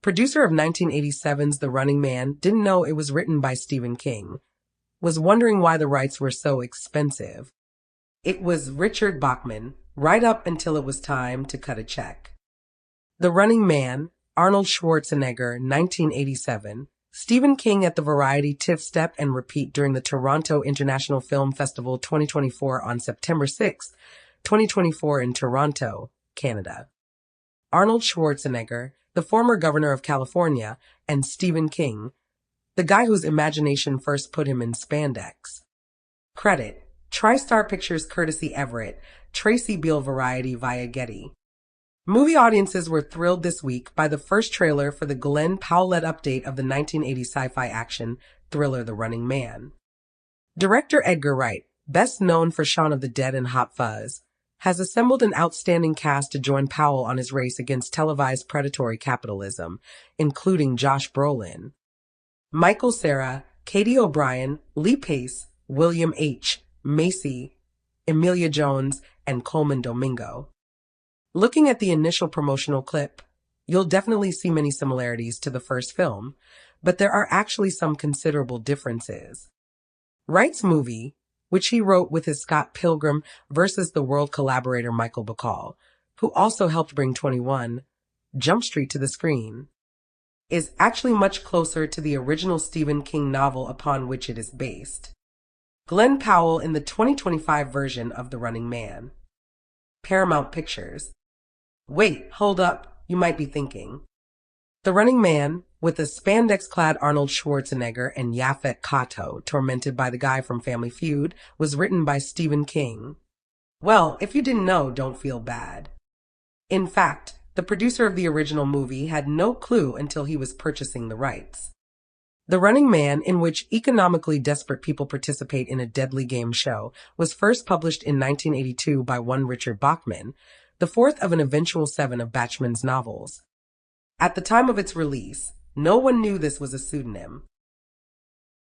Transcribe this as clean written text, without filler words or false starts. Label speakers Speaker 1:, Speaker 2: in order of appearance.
Speaker 1: producer of 1987's The Running Man, didn't know it was written by Stephen King, was wondering why the rights were so expensive. It was Richard Bachman, right up until it was time to cut a check. The Running Man, Arnold Schwarzenegger, 1987. Stephen King at the Variety TIFF Step and Repeat during the Toronto International Film Festival 2024 on September 6, 2024 in Toronto, Canada. Arnold Schwarzenegger, the former governor of California, and Stephen King, the guy whose imagination first put him in spandex. Credit: TriStar Pictures courtesy Everett, Tracy Beal Variety via Getty. Movie audiences were thrilled this week by the first trailer for the Glenn Powell-led update of the 1980 sci-fi action thriller The Running Man. Director Edgar Wright, best known for Shaun of the Dead and Hot Fuzz, has assembled an outstanding cast to join Powell on his race against televised predatory capitalism, including Josh Brolin, Michael Cera, Katie O'Brien, Lee Pace, William H. Macy, Emilia Jones, and Coleman Domingo. Looking at the initial promotional clip, you'll definitely see many similarities to the first film, but there are actually some considerable differences. Wright's movie, which he wrote with his Scott Pilgrim versus the World collaborator Michael Bacall, who also helped bring 21 Jump Street to the screen, is actually much closer to the original Stephen King novel upon which it is based. Glenn Powell in the 2025 version of The Running Man. Paramount Pictures. Wait, hold up, you might be thinking. The Running Man, with a spandex-clad Arnold Schwarzenegger and Yaphet Kotto tormented by the guy from Family Feud, was written by Stephen King. Well, if you didn't know, don't feel bad. In fact, the producer of the original movie had no clue until he was purchasing the rights. The Running Man, in which economically desperate people participate in a deadly game show, was first published in 1982 by one Richard Bachman, the fourth of an eventual 7 of Bachman's novels. At the time of its release, no one knew this was a pseudonym.